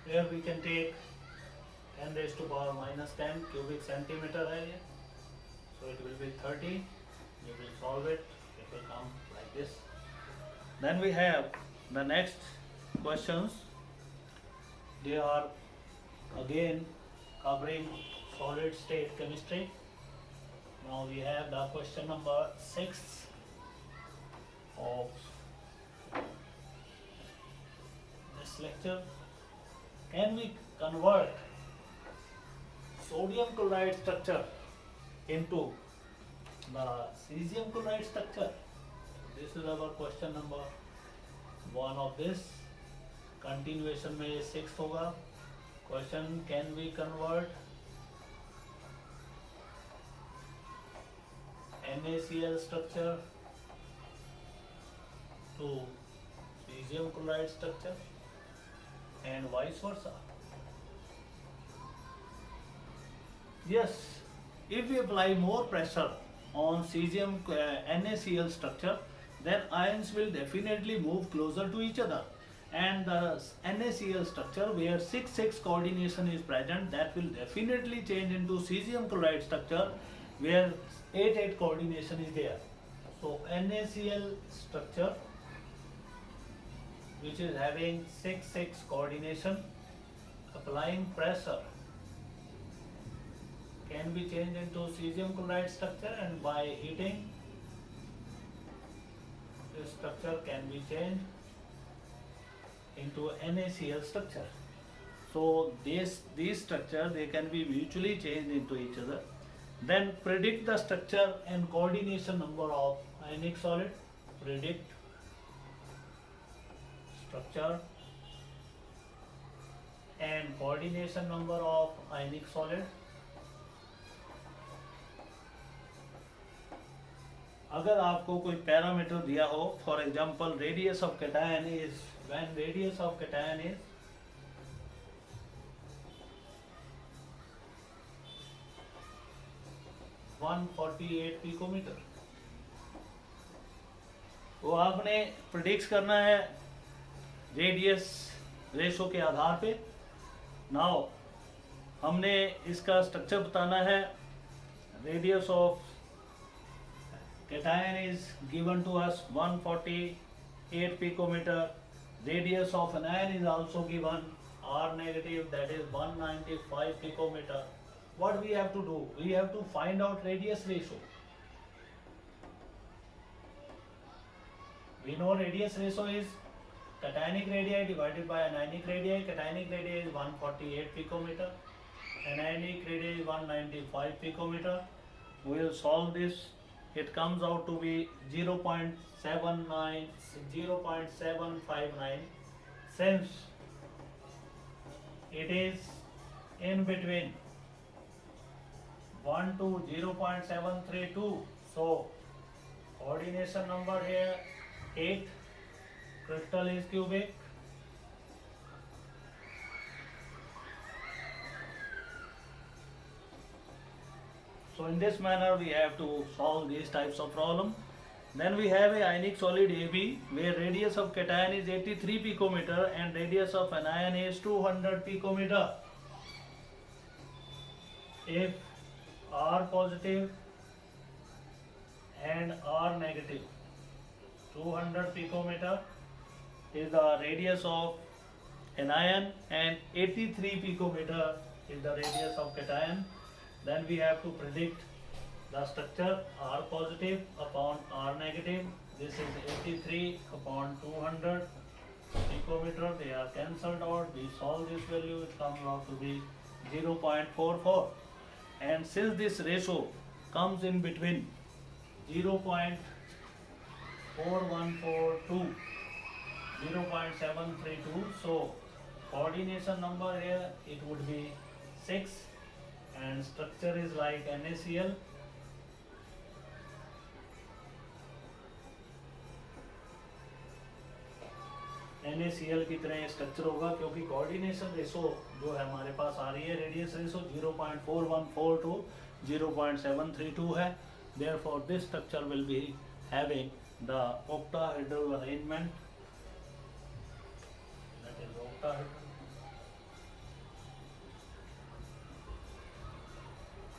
Here we can take 10 raised to power minus 10 cubic centimeter है ये, so it will be 30. You will solve it, it will come like this. Then we have the next questions. They are again covering solid state chemistry. Now we have the question number 6 of this lecture. Can we convert sodium chloride structure into the cesium chloride structure? This is our question number 1 of this. Continuation में 6th होगा. Question, can we convert NaCl structure to cesium chloride structure and vice versa? Yes, if we apply more pressure on cesium NaCl structure, then ions will definitely move closer to each other, and the NaCl structure where 6-6 coordination is present, that will definitely change into cesium chloride structure where 8-8 coordination is there. So NaCl structure which is having 6-6 coordination, applying pressure can be changed into cesium chloride structure, and by heating this structure can be changed into NaCl structure. So these structure, they can be mutually changed into each other. Then predict the structure and coordination number of ionic solid. Predict structure and coordination number of ionic solid. अगर आपको कोई parameter दिया हो, for example radius of cation is, when radius of cation is 148 picometre, तो आपने predict करना है radius ratio के आधार पे. नाउ हमने इसका स्ट्रक्चर बताना है. Radius of cation is given to us 148 picometer. Radius of anion is also given, R negative, that is 195 picometer. What we have to do? We have to find out radius ratio. We know radius ratio is cationic radii divided by anionic radii. Cationic radii is 148 picometer. Anionic radii is 195 picometer. We will solve this. It comes out to be 0.759, since it is in between 1 to 0.732. So coordination number here 8, crystal is cubic. So in this manner we have to solve these types of problem. Then we have a ionic solid AB where radius of cation is 83 picometer and radius of anion is 200 picometer. If R positive and R negative, 200 picometer is the radius of anion and 83 picometer is the radius of cation. Then we have to predict the structure. R positive upon R negative, this is 83 upon 200 picometer, they are cancelled out. We solve this value, it comes out to be 0.44. And since this ratio comes in between 0.4142, 0.732, so coordination number here it would be 6, and structure is like NaCl. NaCl की तरह structure होगा, क्योंकि coordination ratio जो है हमारे पास आ रही है, radius ratio 0.4142 to 0.732 है. Therefore this structure will be having the octahedral arrangement, that is octahedral.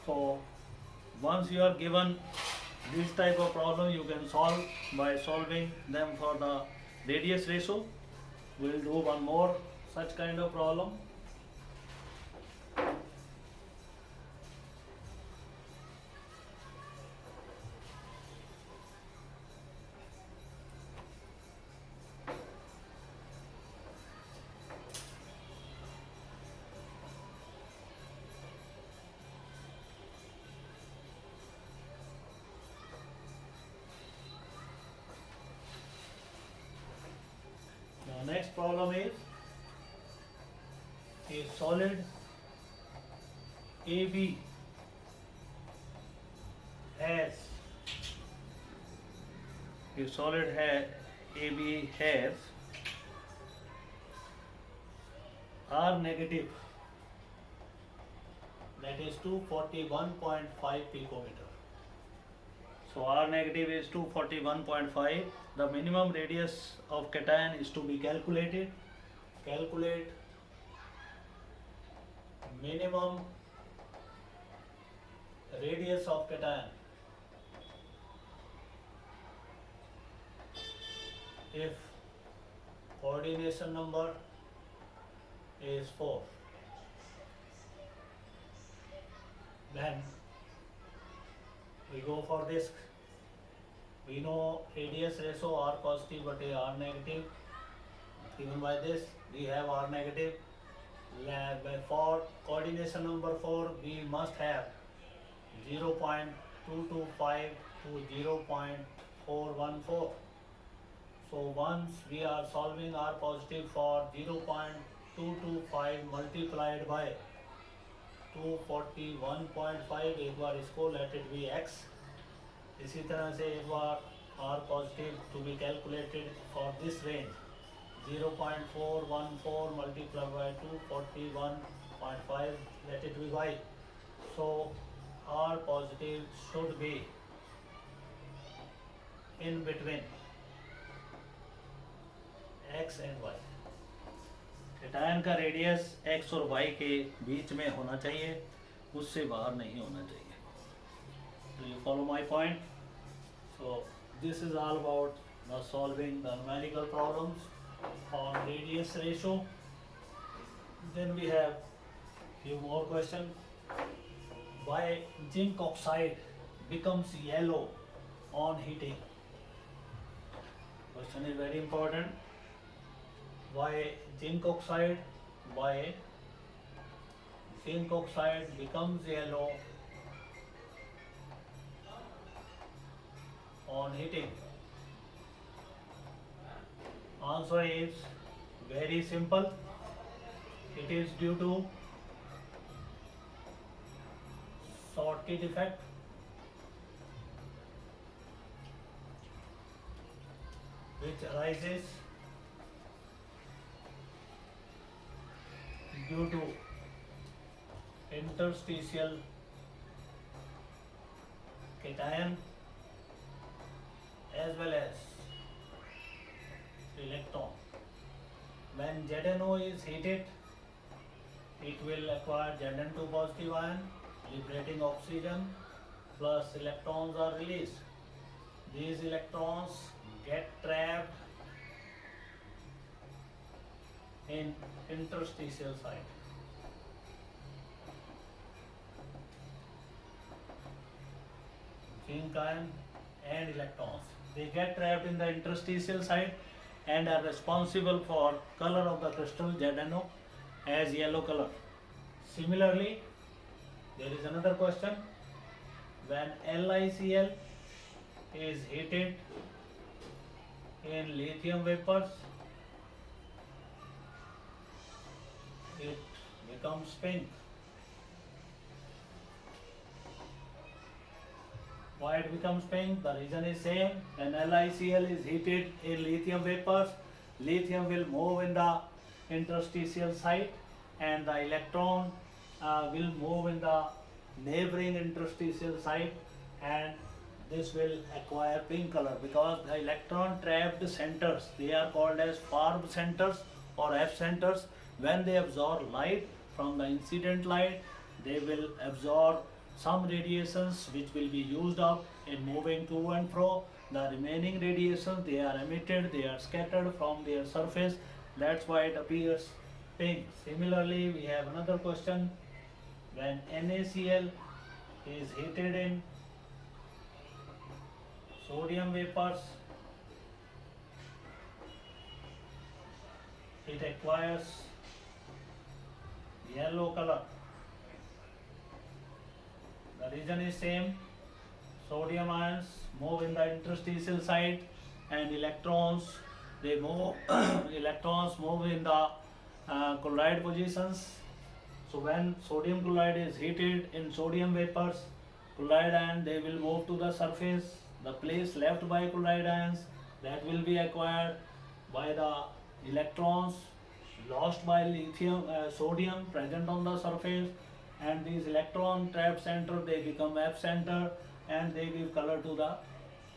So once you are given this type of problem, you can solve by solving them for the radius ratio. We will do one more such kind of problem. The next problem is a solid AB has AB has R negative, that is 241.5 picometer. So R negative is 241.5. The minimum radius of cation is to be calculated. Calculate minimum radius of cation. If coordination number is 4, then we go for this. We know radius ratio R positive but R negative. Given by this, we have R negative. For coordination number 4, we must have 0.225 to 0.414. So once we are solving R positive for 0.225 multiplied by 241.5, एक बार इसको let it be x. इसी तरह से एक बार R positive to be calculated for this range 0.414 multiplied by 241.5, let it be y. So R positive should be in between x and y. cation का radius x और y के बीच में होना चाहिए, उससे बाहर नहीं होना चाहिए. Do you follow my point? So this is all about the solving the numerical problems on radius ratio. Then we have few more questions. Why zinc oxide becomes yellow on heating? Question is very important. Why zinc oxide becomes yellow on heating? Answer is very simple. It is due to Schottky effect. Which arises due to interstitial cation as well as electron. When ZNO is heated, it will acquire Zn2 positive ion, liberating oxygen, plus electrons are released. These electrons get trapped in interstitial site. Zinc ion and electrons, they get trapped in the interstitial site and are responsible for color of the crystal ZNO as yellow color. Similarly, there is another question. When LiCl is heated in lithium vapors, it becomes pink. Why it becomes pink? The reason is same. When LiCl is heated in lithium vapors, lithium will move in the interstitial site and the electron will move in the neighboring interstitial site, and this will acquire pink color because the electron trapped centers, they are called as Farb centers or F centers. When they absorb light from the incident light, they will absorb some radiations which will be used up in moving to and fro. The remaining radiations, they are emitted, they are scattered from their surface. That's why it appears pink. Similarly, we have another question. When NaCl is heated in sodium vapors, it acquires yellow color. The reason is same. Sodium ions move in the interstitial side, and electrons, they move electrons move in the chloride positions. So when sodium chloride is heated in sodium vapors, chloride ion, they will move to the surface. The place left by chloride ions, that will be acquired by the electrons lost by sodium present on the surface, and these electron trapped center, they become F center, and they give color to the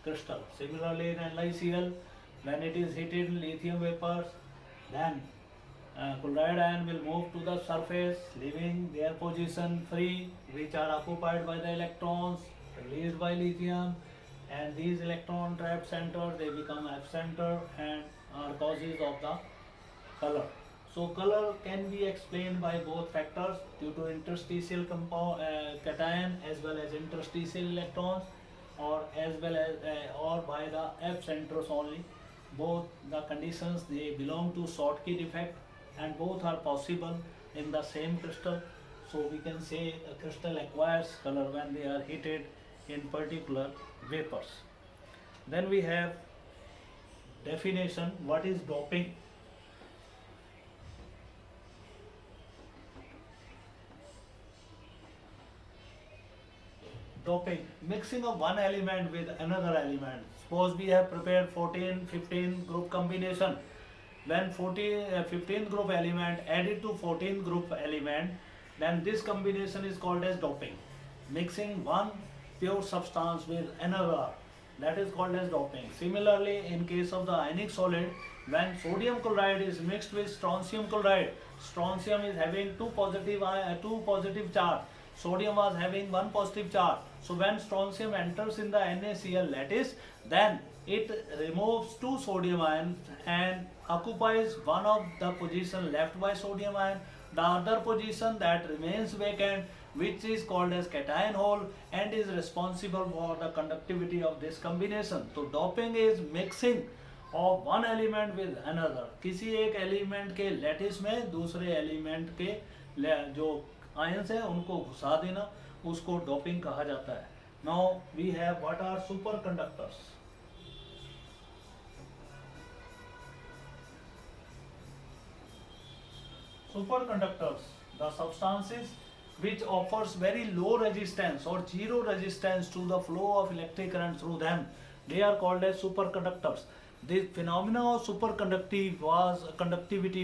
crystal. Similarly, in NaCl, when it is heated in lithium vapors, then chloride ion will move to the surface, leaving their position free, which are occupied by the electrons released by lithium, and these electron trapped center, they become F center and are causes of the color. So color can be explained by both factors, due to interstitial cation as well as interstitial electrons, or as well as or by the F centers only. Both the conditions, they belong to Schottky defect, and both are possible in the same crystal. So we can say a crystal acquires color when they are heated in particular vapors. Then we have definition. What is doping? Doping, mixing of one element with another element. Suppose we have prepared 14-15 group combination. When 15 group element added to 14 group element, then this combination is called as doping. Mixing one pure substance with another, that is called as doping. Similarly, in case of the ionic solid, when sodium chloride is mixed with strontium chloride, strontium is having two positive charge, sodium was having one positive charge. So when strontium enters in the NaCl lattice, then it removes two sodium ions and occupies one of the position left by sodium ion. The other position that remains vacant, which is called as cation hole, and is responsible for the conductivity of this combination. So doping is mixing of one element with another. किसी एक element के lattice में दूसरे element के जो ions है उनको घुसा देना, उसको doping कहा जाता है. Now we have what are superconductors. Superconductors, the substances which offers very low resistance or zero resistance to the flow of electric current through them, they are called as superconductors. The phenomena of superconductivity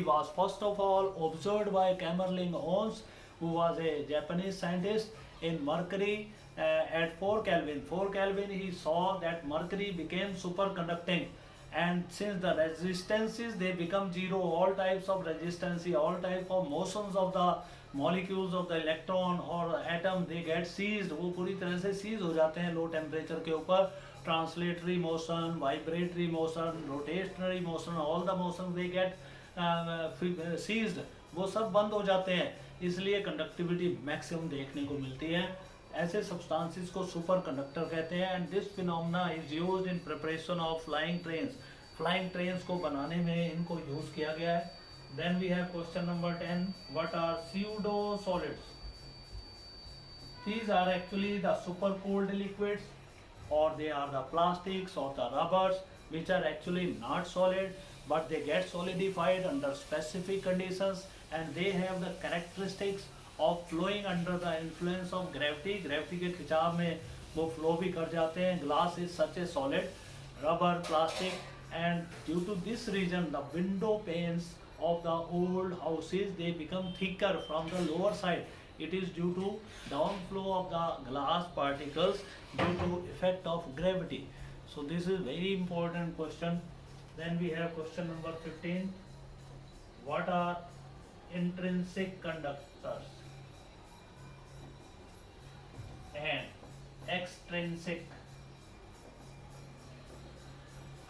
was first of all observed by Kamerlingh Onnes, who was a Japanese scientist, in mercury at 4 Kelvin. 4 Kelvin, he saw that mercury became superconducting, and since the resistances, they become zero, all types of resistance, all type of motions of the molecules of the electron or atom, they get seized, वो पूरी तरह से seize हो जाते हैं low temperature के ऊपर. Translatory motion, vibratory motion, rotationary motion, all the motions they get seized, वो सब बंद हो जाते हैं, इसलिए कंडक्टिविटी मैक्सिमम देखने को मिलती है. ऐसे सब्सटेंसेस को सुपर कंडक्टर कहते हैं. And this phenomena is used in preparation of flying trains. Flying trains को बनाने में इनको यूज किया गया है. Then we have question number 10. What are pseudo solids? These are actually the super cooled liquids, or they are the plastics or the rubbers, which are actually not solid, but they get solidified under specific conditions, and they have the characteristics of flowing under the influence of gravity. Gravity के खिंचाव में वो flow भी कर जाते हैं. Glass is such a solid, rubber, plastic, and due to this reason, the window panes of the old houses, they become thicker from the lower side. It is due to downflow of the glass particles due to effect of gravity. So this is very important question. Then we have question number 15. What are intrinsic conductors? and extrinsic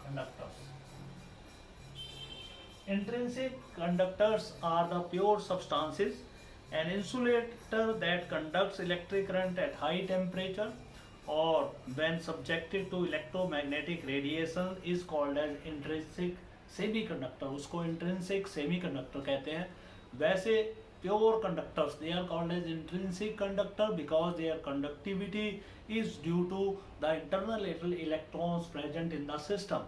conductors. Intrinsic conductors are the pure substances. An insulator that conducts electric current at high temperature or when subjected to electromagnetic radiation is called as intrinsic semiconductor. उसको intrinsic semiconductor कहते हैं. वैसे pure conductors, they are called as intrinsic conductor because their conductivity is due to the internal electrons present in the system.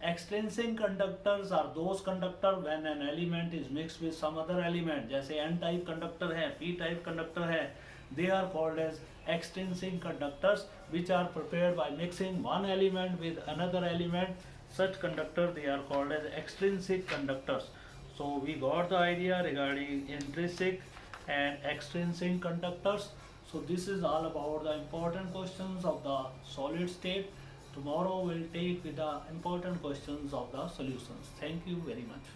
Extrinsic conductors are those conductor when an element is mixed with some other element. जैसे n type conductor है, p type conductor है, they are called as extrinsic conductors which are prepared by mixing one element with another element. Such conductor they are called as extrinsic conductors. So we got the idea regarding intrinsic and extrinsic conductors. So this is all about the important questions of the solid state. Tomorrow we'll take with the important questions of the solutions. Thank you very much.